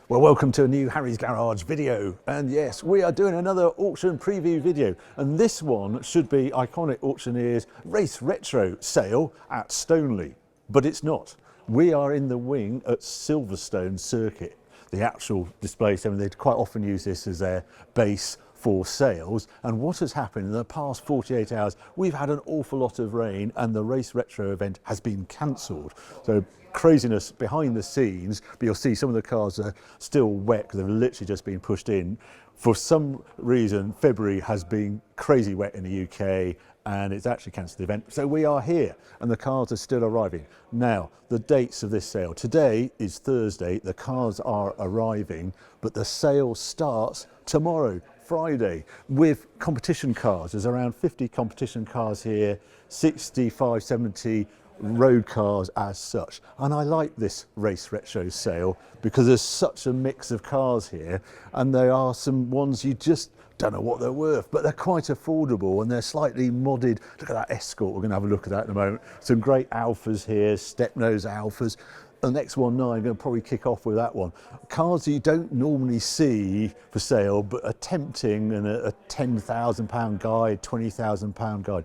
Well, welcome to a new Harry's Garage video, and yes, we are doing another auction preview video, and this one should be iconic Auctioneers Race Retro sale at Stoneleigh, but it's not. We are in the wing at Silverstone Circuit, the actual display centre. They quite often use this as their base for sales, and what has happened in the past 48 hours, we've had an awful lot of rain and the Race Retro event has been cancelled. So craziness behind the scenes, but you'll see some of the cars are still wet because they've literally just been pushed in. For some reason, February has been crazy wet in the UK and it's actually cancelled the event. So we are here and the cars are still arriving. Now, the dates of this sale. Today is Thursday, the cars are arriving, but the sale starts tomorrow, Friday, with competition cars. There's around 50 competition cars here, 65, 70 road cars as such. And I like this Race Retro sale because there's such a mix of cars here, and there are some ones you just don't know what they're worth, but they're quite affordable and they're slightly modded. Look at that Escort, we're going to have a look at that in a moment. Some great Alphas here, step-nose Alphas. The X1.9, I'm going to probably kick off with that one. Cars that you don't normally see for sale, but are tempting, and a £10,000 guide, £20,000 guide.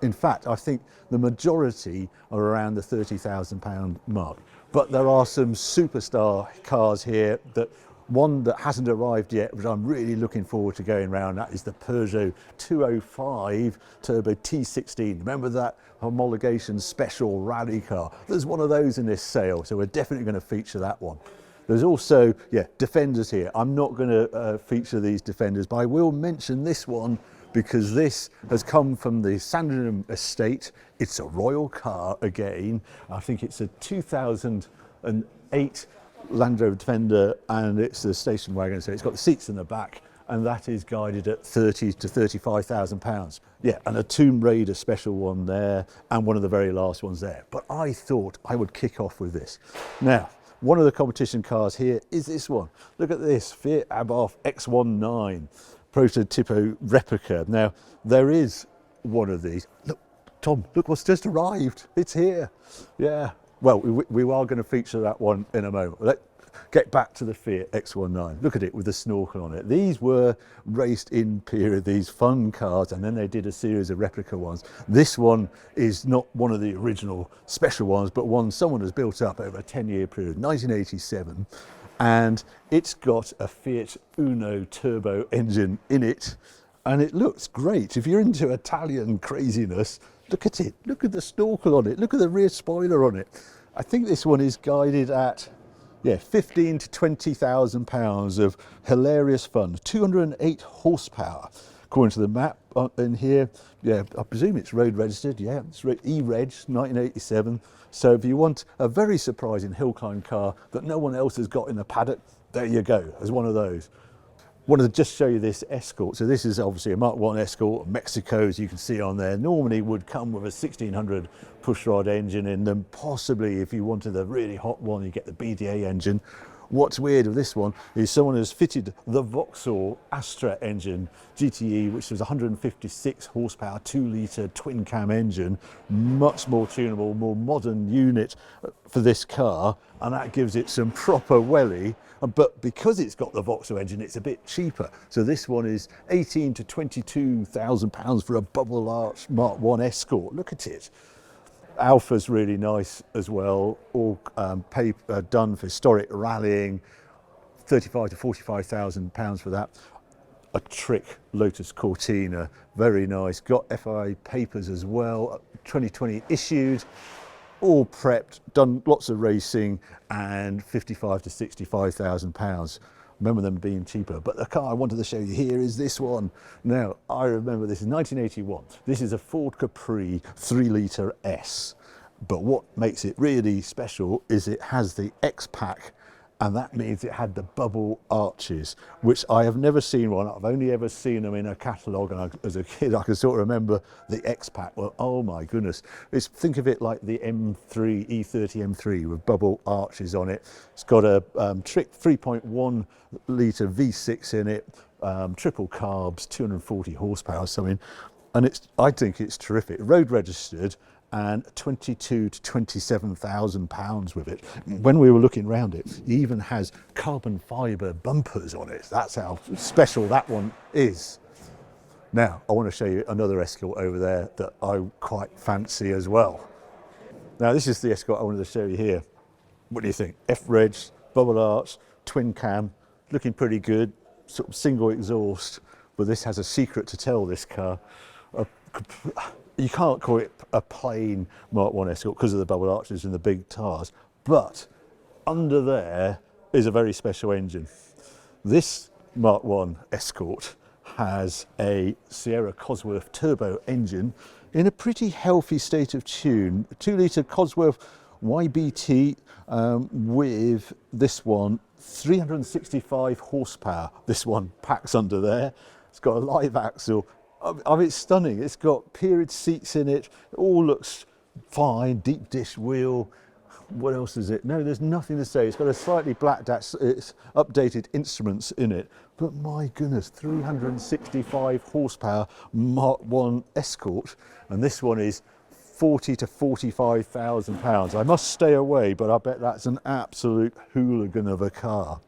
In fact, I think the majority are around the £30,000 mark. But there are some superstar cars here, that one that hasn't arrived yet, which I'm really looking forward to going around. That is the Peugeot 205 Turbo T16. Remember that homologation special rally car? There's one of those in this sale, so we're definitely going to feature that one. There's also, Defenders here. I'm not going to feature these Defenders, but I will mention this one because this has come from the Sandringham estate. It's a royal car again. I think it's a 2008 Land Rover Defender, and it's a station wagon, so it's got the seats in the back, and that is guided at £30,000 to £35,000. Yeah, and a Tomb Raider special one there, and one of the very last ones there. But I thought I would kick off with this. Now, one of the competition cars here is this one. Look at this, Fiat Abarth X19 prototypo replica. Now, there is one of these. Look, Tom, look what's just arrived. It's here. Yeah. Well, we are going to feature that one in a moment. Let's get back to the Fiat X19. Look at it with the snorkel on it. These were raced in period, these fun cars, and then they did a series of replica ones. This one is not one of the original special ones, but one someone has built up over a 10-year period, 1987. And it's got a Fiat Uno turbo engine in it, and it looks great. If you're into Italian craziness, look at it, look at the snorkel on it, look at the rear spoiler on it. I think this one is guided at, £15,000 to £20,000 of hilarious fun. 208 horsepower, according to the map in here. Yeah, I presume it's road registered, it's E-Reg, 1987. So if you want a very surprising hill climb car that no one else has got in the paddock, there you go, there's one of those. Wanted to just show you this Escort. So this is obviously a Mk.1 Escort, Mexico, as you can see on there. Normally would come with a 1600 pushrod engine in them. Possibly if you wanted a really hot one, you get the BDA engine. What's weird with this one is someone has fitted the Vauxhall Astra engine GTE, which was 156 horsepower, 2-litre twin cam engine, much more tunable, more modern unit for this car, and that gives it some proper welly. But because it's got the Vauxhall engine, it's a bit cheaper. So this one is £18,000 to £22,000 for a bubble arch Mk.1 Escort. Look at it. Alpha's really nice as well, all done for historic rallying, £35,000 to £45,000 for that. A Trick Lotus Cortina, very nice, got FIA papers as well, 2020 issued, all prepped, done lots of racing, and £55,000 to £65,000. Remember them being cheaper. But the car I wanted to show you here is this one. Now, I remember this is 1981. This is a Ford Capri 3-litre S. But what makes it really special is it has the X-Pack, and that means it had the bubble arches, which I have never seen one. I've only ever seen them in a catalogue, and as a kid I can sort of remember the X-Pack. Well, oh my goodness. Think of it like the M3, E30 M3 with bubble arches on it. It's got a Trick 3.1 litre V6 in it, triple carbs, 240 horsepower or something, and I think it's terrific. Road registered, and 22 to 27,000 pounds with it. When we were looking around it, it even has carbon fibre bumpers on it. That's how special that one is. Now, I want to show you another Escort over there that I quite fancy as well. Now, this is the Escort I wanted to show you here. What do you think? F-Reg, bubble arch, twin cam, looking pretty good, sort of single exhaust, but this has a secret to tell, this car. You can't call it a plain Mark 1 Escort because of the bubble arches and the big tires, but under there is a very special engine. This Mark 1 Escort has a Sierra Cosworth turbo engine in a pretty healthy state of tune. 2-litre Cosworth YBT with this one 365 horsepower. This one packs under there. It's got a live axle. I mean, it's stunning. It's got period seats in it. It all looks fine. Deep dish wheel. What else is it? No, there's nothing to say. It's got a slightly blacked, it's updated instruments in it. But my goodness, 365 horsepower Mark 1 Escort, and this one is 40 to 45,000 pounds. I must stay away, but I bet that's an absolute hooligan of a car.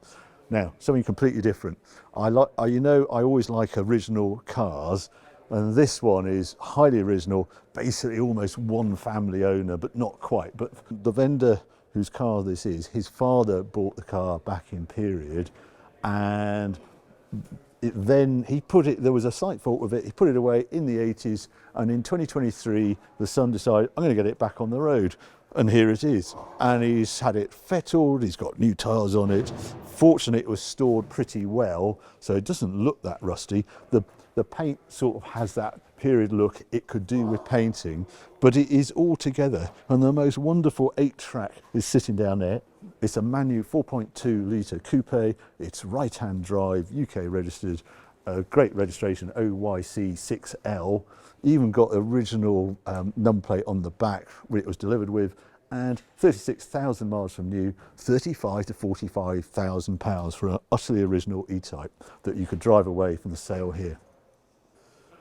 Now, something completely different. I always like original cars, and this one is highly original, basically almost one family owner, but not quite. But the vendor whose car this is, his father bought the car back in period, and there was a slight fault with it. He put it away in the 80s, and in 2023, the son decided, I'm going to get it back on the road. And here it is. And he's had it fettled, he's got new tyres on it. Fortunately, it was stored pretty well, so it doesn't look that rusty. The paint sort of has that period look it could do with painting, but it is all together. And the most wonderful 8-track is sitting down there. It's a manual 4.2 litre coupe. It's right-hand drive, UK registered, great registration, OYC6L. Even got original number plate on the back where it was delivered with, and 36,000 miles from new, 35 to 45,000 pounds for an utterly original E-Type that you could drive away from the sale here.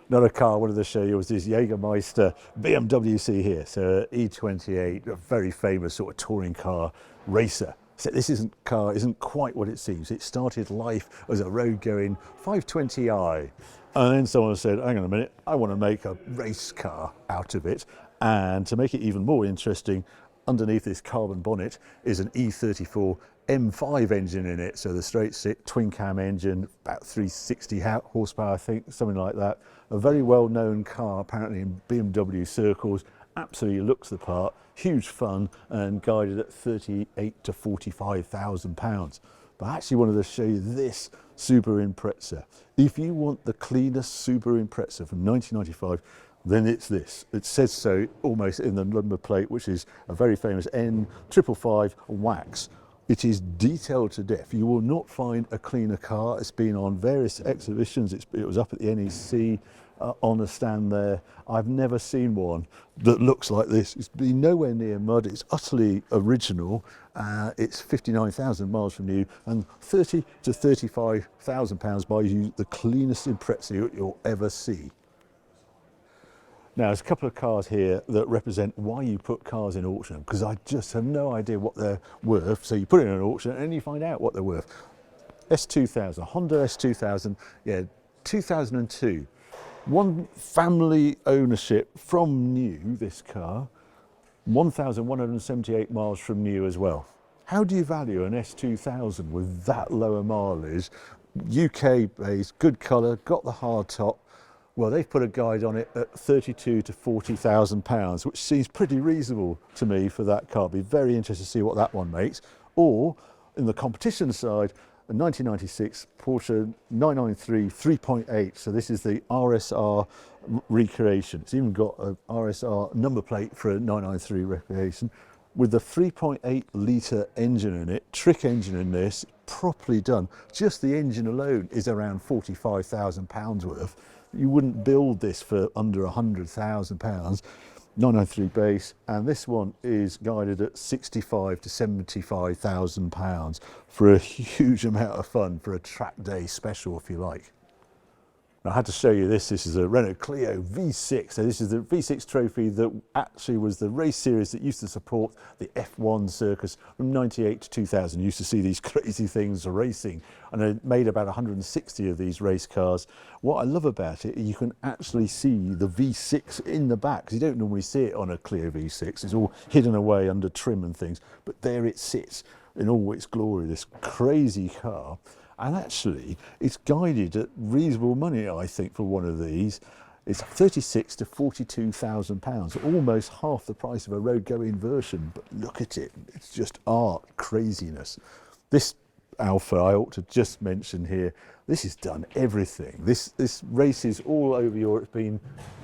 Another car I wanted to show you was this Jägermeister BMW C here. So E28, a very famous sort of touring car racer. So this car isn't quite what it seems. It started life as a road-going 520i. And then someone said, hang on a minute, I want to make a race car out of it. And to make it even more interesting, underneath this carbon bonnet is an E34 M5 engine in it. So the straight six twin cam engine, about 360 horsepower, I think, something like that. A very well-known car, apparently in BMW circles. Absolutely looks the part, huge fun, and guided at 38 to 45,000 pounds. But I actually wanted to show you this Subaru Impreza. If you want the cleanest Subaru Impreza from 1995, then it's this. It says so almost in the number plate, which is a very famous N555 wax. It is detailed to death. You will not find a cleaner car. It's been on various exhibitions. It was up at the NEC on a stand there. I've never seen one that looks like this. It's been nowhere near mud. It's utterly original. It's 59,000 miles from new, and 30 to 35,000 pounds buys you the cleanest Impreza you'll ever see. Now, there's a couple of cars here that represent why you put cars in auction, because I just have no idea what they're worth. So you put it in an auction and you find out what they're worth. S2000, Honda S2000, yeah, 2002. One family ownership from new, this car, 1,178 miles from new as well. How do you value an S2000 with that lower mileage? UK based, good colour, got the hard top. Well, they've put a guide on it at 32 to 40,000 pounds, which seems pretty reasonable to me for that car. Be very interested to see what that one makes. Or, in the competition side, a 1996 Porsche 993 3.8. So this is the RSR recreation. It's even got a RSR number plate for a 993 recreation with the 3.8 litre engine in it, trick engine in this, properly done. Just the engine alone is around 45,000 pounds worth. You wouldn't build this for under 100,000 pounds. 993 base, and this one is guided at 65 to 75,000 pounds for a huge amount of fun, for a track day special, if you like. I had to show you this. This is a Renault Clio V6. So this is the V6 trophy that actually was the race series that used to support the F1 circus from 98 to 2000. You used to see these crazy things racing, and I made about 160 of these race cars. What I love about it, you can actually see the V6 in the back, because you don't normally see it on a Clio V6. It's all hidden away under trim and things, but there it sits in all its glory, this crazy car. And actually, it's guided at reasonable money, I think, for one of these. It's 36 to 42,000 pounds, almost half the price of a road-going version. But look at it, it's just art craziness. This Alpha, I ought to just mention here, this has done everything. This race is all over Europe. It's been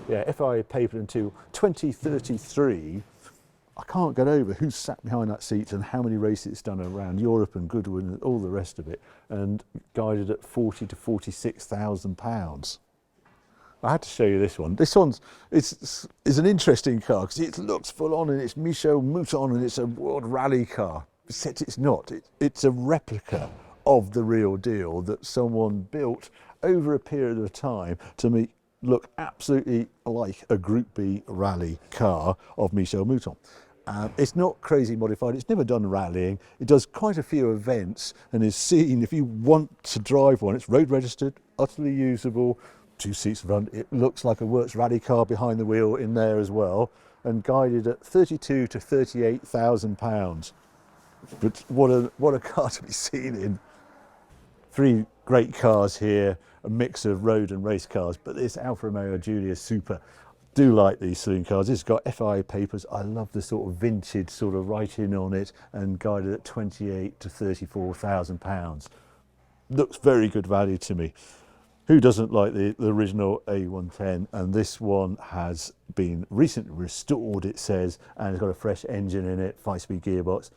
FIA papered until 2033. I can't get over who sat behind that seat and how many races it's done around Europe and Goodwood and all the rest of it, and guided at 40 to 46,000 pounds. I had to show you this one. This one's is an interesting car because it looks full on and it's Mk.1 and it's a world rally car. Except it's not. It's a replica of the real deal that someone built over a period of time to make look absolutely like a Group B rally car of Mk.1. It's not crazy modified, it's never done rallying, it does quite a few events and is seen, if you want to drive one, it's road registered, utterly usable, 2 seats front, it looks like a works rally car behind the wheel in there as well, and guided at 32 to 38,000 pounds. But what a car to be seen in. 3 great cars here, a mix of road and race cars, but this Alfa Romeo Giulia Super, do like these saloon cars. It's got FIA papers. I love the sort of vintage sort of writing on it, and guided at 28 to 34,000 pounds. Looks very good value to me. Who doesn't like the original A110? And this one has been recently restored, it says, and it's got a fresh engine in it, 5-speed gearbox.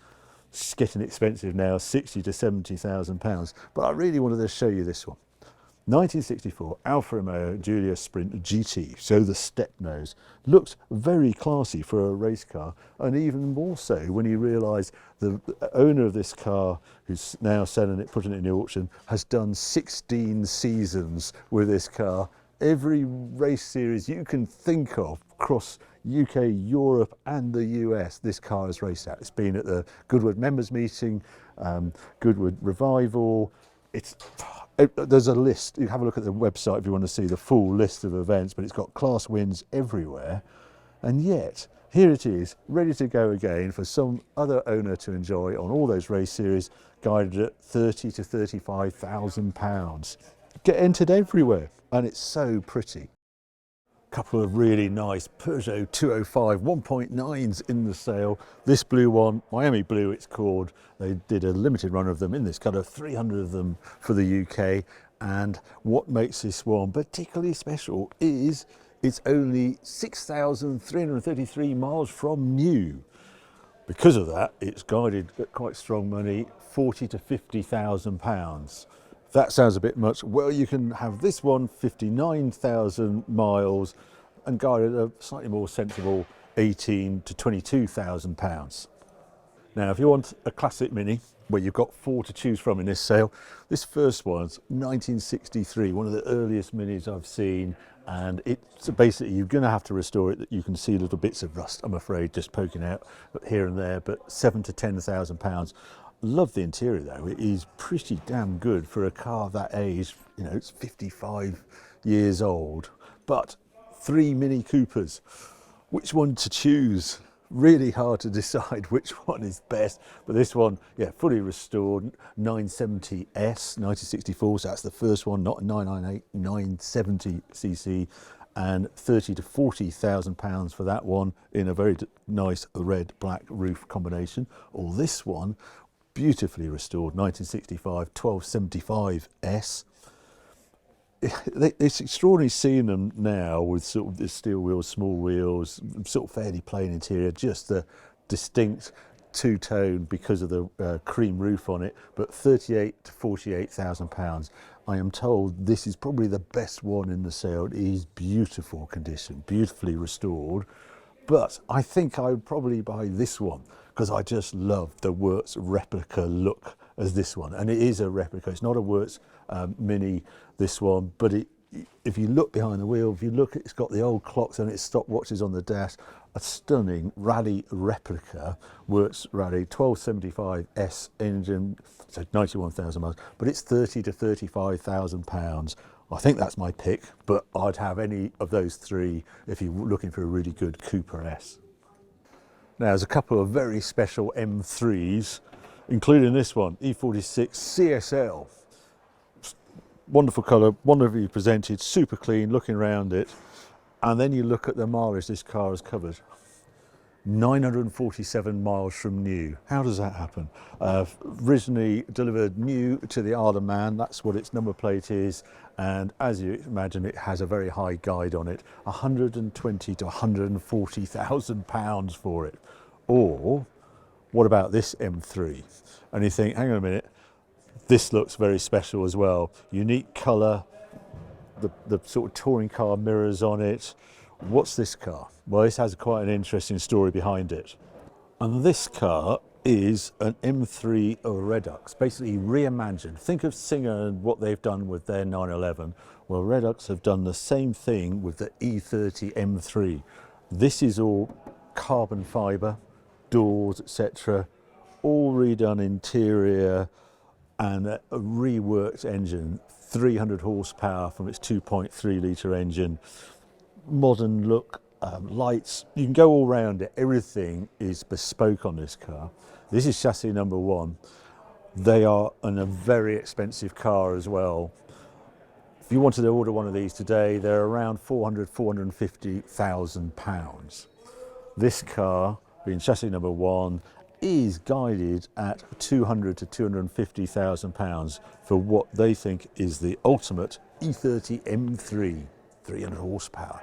It's getting expensive now, 60 to 70,000 pounds. But I really wanted to show you this one. 1964 Alfa Romeo Giulia Sprint GT, so the step nose. Looks very classy for a race car, and even more so when you realise the owner of this car, who's now selling it, putting it in the auction, has done 16 seasons with this car. Every race series you can think of across UK, Europe and the US, this car has raced at. It's been at the Goodwood members meeting, Goodwood Revival. There's a list. You have a look at the website if you want to see the full list of events, but it's got class wins everywhere. And yet, here it is, ready to go again for some other owner to enjoy on all those race series, guided at 30 to 35,000 pounds. Get entered everywhere, and it's so pretty. Couple of really nice Peugeot 205 1.9s in the sale. This blue one, Miami Blue it's called, they did a limited run of them in this colour, 300 of them for the UK. And what makes this one particularly special is it's only 6,333 miles from new. Because of that, it's guided at quite strong money, 40 to 50,000 pounds. That sounds a bit much. Well, you can have this one 59,000 miles and guided a slightly more sensible 18 to 22,000 pounds. Now, if you want a classic Mini, where you've got 4 to choose from in this sale, this first one's 1963, one of the earliest Minis I've seen, and it's basically, you're going to have to restore it, that you can see little bits of rust, I'm afraid, just poking out here and there, but 7 to 10,000 pounds. Love the interior though, it is pretty damn good for a car of that age. You know, it's 55 years old, but 3 Mini Coopers, which one to choose? Really hard to decide which one is best, but this one, yeah, fully restored, 970S, 1964, so that's the first one, not a 998, 970cc, and 30 to 40,000 pounds for that one in a very nice red black roof combination. Or this one, beautifully restored, 1965 1275S. It's extraordinary seeing them now with sort of the steel wheels, small wheels, sort of fairly plain interior, just the distinct two-tone because of the cream roof on it, but 38 to 48,000 pounds. I am told this is probably the best one in the sale. It is beautiful condition, beautifully restored, but I think I would probably buy this one because I just love the Works replica look as this one, and it is a replica. It's not a Works Mini, this one, but if you look behind the wheel, if you look, it's got the old clocks and its stopwatches on the dash. A stunning rally replica, works rally 1275S engine, so 91,000 miles, but it's 30 to 35,000 pounds. I think that's my pick, but I'd have any of those three if you're looking for a really good Cooper S. Now, there's a couple of very special M3s, including this one, E46 CSL. Wonderful colour, wonderfully presented, super clean, looking around it. And then you look at the mileage this car has covered. 947 miles from new. How does that happen? Originally delivered new to the Isle of Man, that's what its number plate is, and as you imagine, it has a very high guide on it. 120 to 140,000 pounds for it. Or what about this M3? And you think, hang on a minute, this looks very special as well. Unique colour, the sort of touring car mirrors on it. What's this car? Well, this has quite an interesting story behind it. And this car is an M3 Redux, basically reimagined. Think of Singer and what they've done with their 911. Well, Redux have done the same thing with the E30 M3. This is all carbon fibre, doors, etc. All redone interior and a reworked engine. 300 horsepower from its 2.3 litre engine. Modern look, lights, you can go all round it. Everything is bespoke on this car. This is chassis number 1. They are in a very expensive car as well. If you wanted to order one of these today, they're around 450,000 pounds. This car, being chassis number 1, is guided at 200 to 250,000 pounds for what they think is the ultimate E30 M3, 300 horsepower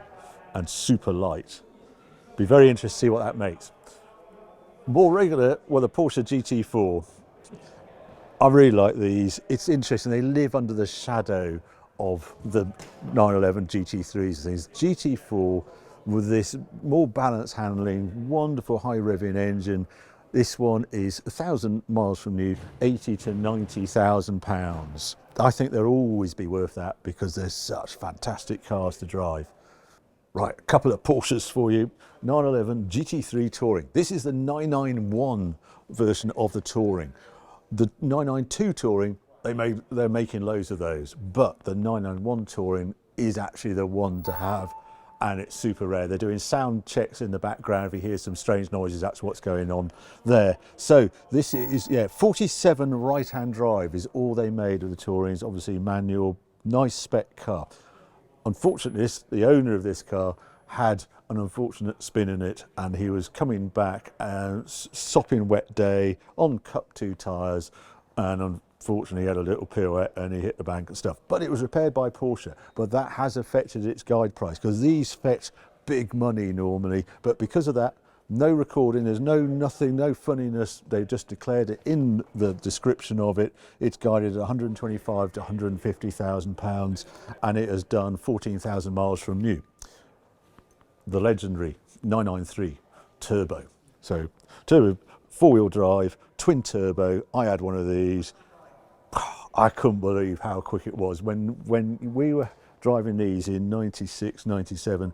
and super light. Be very interested to see what that makes. More regular were the Porsche GT4. I really like these. It's interesting, they live under the shadow of the 911 GT3s and things. GT4 with this more balanced handling, wonderful high revving engine. This one is 1,000 miles from new, 80 to 90,000 pounds. I think they'll always be worth that because they're such fantastic cars to drive. Right, a couple of Porsches for you. 911 GT3 Touring. This is the 991 version of the Touring. The 992 Touring, they're making loads of those, but the 991 Touring is actually the one to have. And it's super rare. They're doing sound checks in the background. If you hear some strange noises, that's what's going on there. So this is, 47 right-hand drive is all they made of the Tourings. Obviously manual, nice spec car. Unfortunately, the owner of this car had an unfortunate spin in it, and he was coming back and sopping wet day on Cup 2 tyres, and unfortunately he had a little pirouette and he hit the bank and stuff. But it was repaired by Porsche, but that has affected its guide price because these fetch big money normally, but because of that, no recording, there's nothing, no funniness. They've just declared it in the description of it. It's guided at 125 to 150,000 pounds, and it has done 14,000 miles from new. The legendary 993 turbo. So turbo, 4-wheel drive, twin turbo. I had one of these. I couldn't believe how quick it was when we were driving these in 96, 97.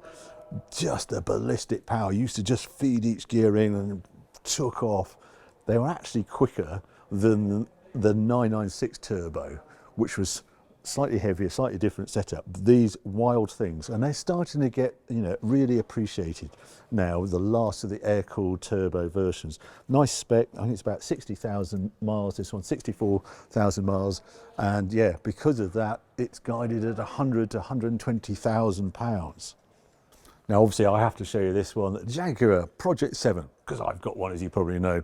Just the ballistic power. You used to just feed each gear in and took off. They were actually quicker than the 996 turbo, which was slightly heavier, slightly different setup. These wild things, and they're starting to get, really appreciated now with the last of the air-cooled turbo versions. Nice spec. I think it's about 60,000 miles. This one, 64,000 miles, and yeah, because of that, it's guided at 100 to 120,000 pounds. Now, obviously, I have to show you this one, the Jaguar Project 7, because I've got one, as you probably know.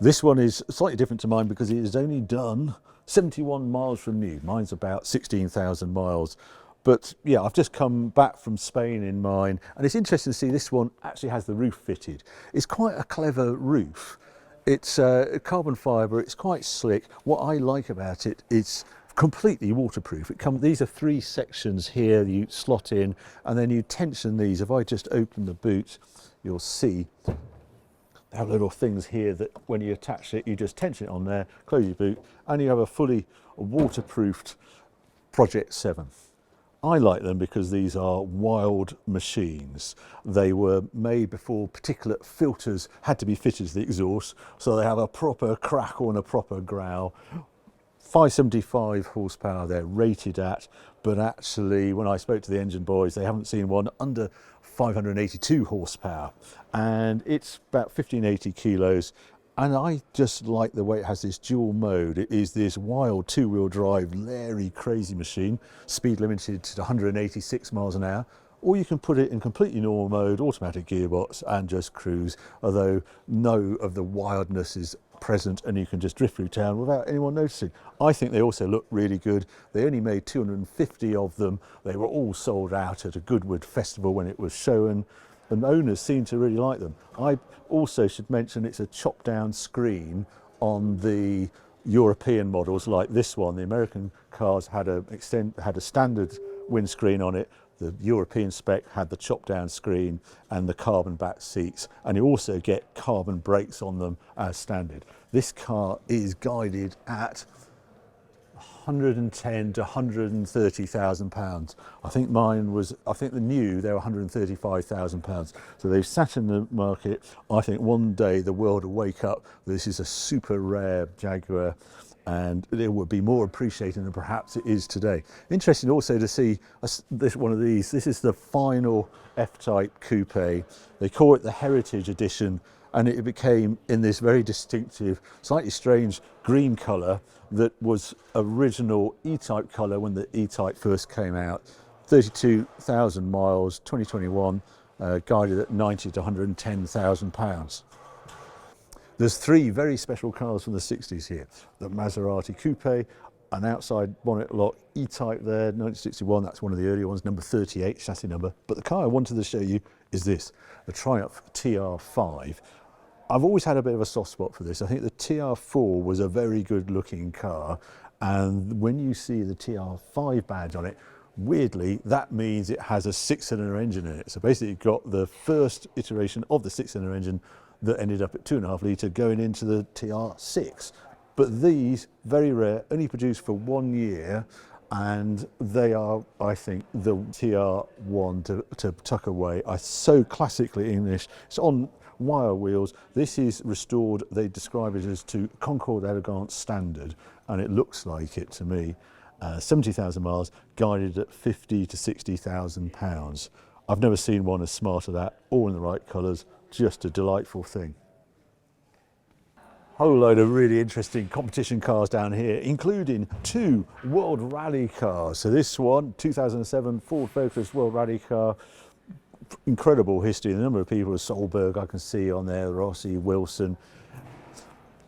This one is slightly different to mine because it is only done 71 miles from new. Mine's about 16,000 miles. But yeah, I've just come back from Spain in mine, and it's interesting to see this one actually has the roof fitted. It's quite a clever roof. It's carbon fibre, it's quite slick. What I like about it, it's completely waterproof. These are 3 sections here you slot in, and then you tension these. If I just open the boot, you'll see they have little things here that when you attach it, you just tension it on there, close your boot, and you have a fully waterproofed Project 7. I like them because these are wild machines. They were made before particulate filters had to be fitted to the exhaust, so they have a proper crackle and a proper growl. 575 horsepower they're rated at, but actually when I spoke to the engine boys, they haven't seen one under 582 horsepower, and it's about 1580 kilos. And I just like the way it has this dual mode. It is this wild two-wheel drive, Larry crazy machine, speed limited to 186 miles an hour, or you can put it in completely normal mode, automatic gearbox, and just cruise, although no of the wildness is present and you can just drift through town without anyone noticing. I think they also look really good. They only made 250 of them. They were all sold out at a Goodwood festival when it was shown, and owners seem to really like them. I also should mention it's a chop down screen on the European models like this one. The American cars had a standard windscreen on it. The European spec had the chop down screen and the carbon back seats, and you also get carbon brakes on them as standard. This car is guided at 110 to 130,000 pounds. I think the new, they were 135,000 pounds. So they've sat in the market. I think one day the world will wake up. This is a super rare Jaguar, and it would be more appreciated than perhaps it is today. Interesting also to see this one of these. This is the final F-Type coupe. They call it the Heritage Edition, and it became in this very distinctive, slightly strange green colour that was original E-Type colour when the E-Type first came out. 32,000 miles, 2021, guided at 90 to 110,000 pounds. There's three very special cars from the 60s here. The Maserati Coupe, an outside bonnet lock E-Type there, 1961, that's one of the earlier ones, number 38, chassis number. But the car I wanted to show you is this, the Triumph TR5. I've always had a bit of a soft spot for this. I think the TR4 was a very good looking car, and when you see the TR5 badge on it, weirdly, that means it has a 6-cylinder engine in it. So basically it got the first iteration of the 6-cylinder engine that ended up at 2.5 litre going into the TR6. But these, very rare, only produced for 1 year, and they are, I think, the TR1 to tuck away. Are so classically English. It's on wire wheels. This is restored, they describe it as to Concorde Elegance standard, and it looks like it to me. 70,000 miles, guided at 50 to 60,000 pounds. I've never seen one as smart as that, all in the right colours, just a delightful thing. Whole load of really interesting competition cars down here, including 2 World Rally cars. So this one, 2007 Ford Focus World Rally car, incredible history. The number of people, Solberg I can see on there, Rossi, Wilson,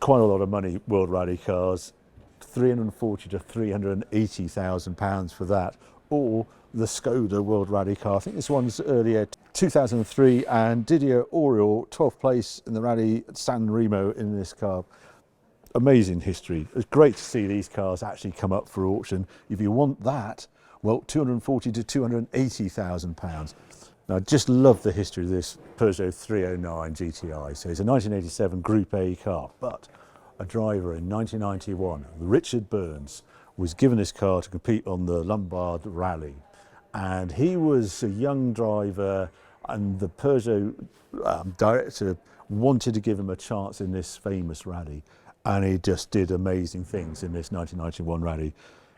quite a lot of money. World Rally cars, 340 to 380,000 pounds for that. Or the Skoda World Rally car, I think this one's earlier, 2003, and Didier Auriol, 12th place in the Rally at San Remo in this car. Amazing history. It's great to see these cars actually come up for auction. If you want that, well, 240 to 280,000 pounds. Now, I just love the history of this Peugeot 309 GTI. So it's a 1987 Group A car, but a driver in 1991, Richard Burns, was given this car to compete on the Lombard Rally. And he was a young driver, and the Peugeot director wanted to give him a chance in this famous rally. And he just did amazing things in this 1991 rally.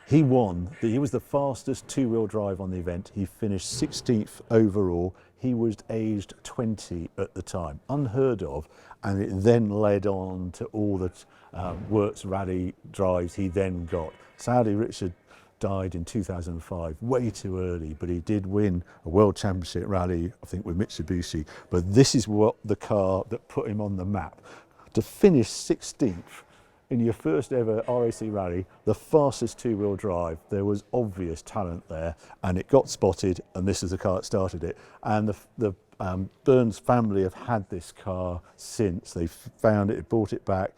He won. He was the fastest two-wheel drive on the event. He finished 16th overall. He was aged 20 at the time, unheard of, and it then led on to all the works rally drives he then got. Sadly, Richard died in 2005, way too early, but he did win a World Championship rally, I think with Mitsubishi. But this is what the car that put him on the map. To finish 16th in your first ever RAC rally, the fastest two-wheel drive, there was obvious talent there, and it got spotted, and this is the car that started it. And the Burns family have had this car since. They found it, bought it back,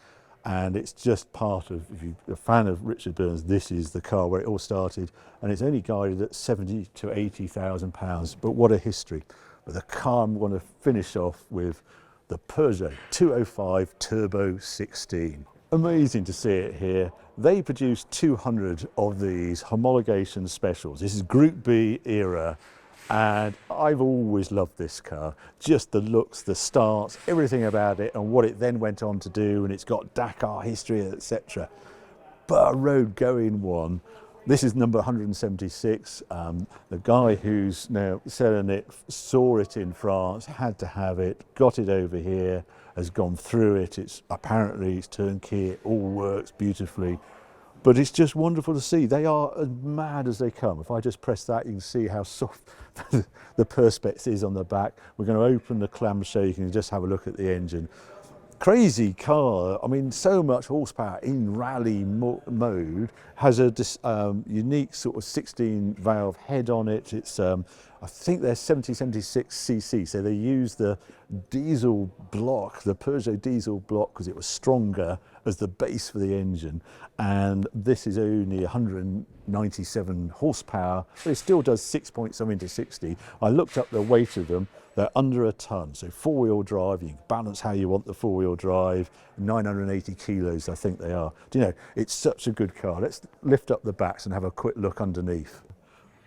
and it's just part of, if you're a fan of Richard Burns, this is the car where it all started, and it's only guided at 70 to 80,000 pounds, but what a history. But the car I'm going to finish off with, the Peugeot 205 Turbo 16. Amazing to see it here. They produced 200 of these homologation specials. This is Group B era, and I've always loved this car. Just the looks, the starts, everything about it, and what it then went on to do, and it's got Dakar history, etc. But a road going one. This is number 176. The guy who's now selling it saw it in France, had to have it, got it over here, has gone through it. It's apparently it's turnkey, it all works beautifully. But it's just wonderful to see. They are as mad as they come. If I just press that, you can see how soft the perspex is on the back. We're going to open the clamshell, you can just have a look at the engine. Crazy car. I mean, so much horsepower in rally mode. Has a unique sort of 16 valve head on it. It's I think they're 76 cc, so they use the diesel block, the Peugeot diesel block, because it was stronger as the base for the engine. And this is only 197 horsepower, but it still does 6 point something to 60. I looked up the weight of them. They're under a ton, so four-wheel drive, you can balance how you want the four-wheel drive, 980 kilos I think they are. Do you know, it's such a good car. Let's lift up the backs and have a quick look underneath.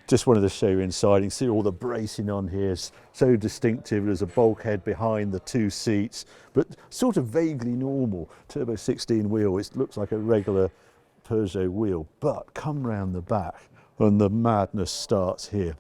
Just wanted to show you inside. You can see all the bracing on here, so distinctive. There's a bulkhead behind the two seats, but sort of vaguely normal. Turbo 16 wheel, it looks like a regular Peugeot wheel, but come round the back and the madness starts here.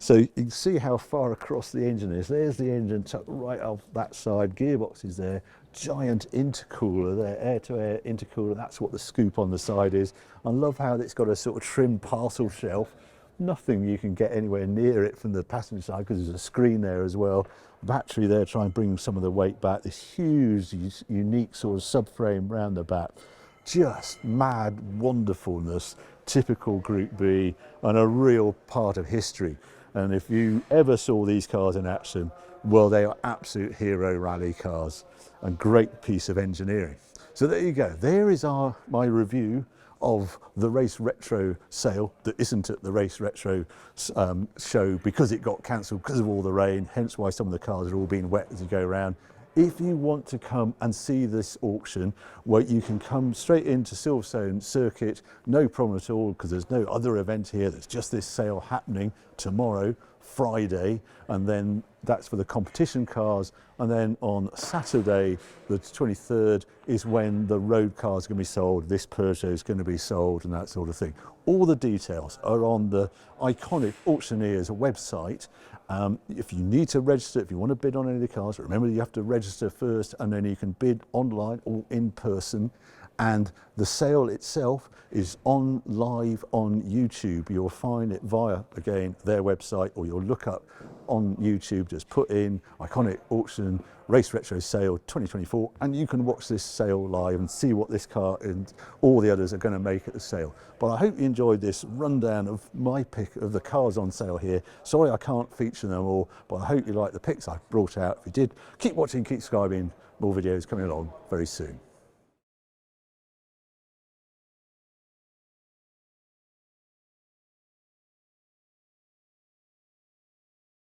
So you can see how far across the engine is. There's the engine tucked right off that side, gearbox is there, giant intercooler there, air-to-air intercooler, that's what the scoop on the side is. I love how it's got a sort of trim parcel shelf. Nothing you can get anywhere near it from the passenger side because there's a screen there as well. Battery there, try and bring some of the weight back. This huge, unique sort of subframe round the back. Just mad wonderfulness, typical Group B, and a real part of history. And if you ever saw these cars in action, well, they are absolute hero rally cars and great piece of engineering. So there you go. There is my review of the Race Retro sale that isn't at the Race Retro show because it got cancelled because of all the rain, hence why some of the cars are all being wet as you go around. If you want to come and see this auction, well, you can come straight into Silverstone Circuit, no problem at all, because there's no other event here. There's just this sale happening tomorrow, Friday, and then that's for the competition cars. And then on Saturday, the 23rd, is when the road cars are going to be sold. This Peugeot is going to be sold and that sort of thing. All the details are on the iconic Auctioneers website. If you need to register, if you want to bid on any of the cars, remember you have to register first and then you can bid online or in person. And the sale itself is live on YouTube. You'll find it via, again, their website, or you'll look up on YouTube, just put in iconic auction Race Retro sale 2024, and you can watch this sale live and see what this car and all the others are going to make at the sale. But I hope you enjoyed this rundown of my pick of the cars on sale here. Sorry I can't feature them all, but I hope you like the picks I brought out. If you did, keep watching, keep subscribing, more videos coming along very soon.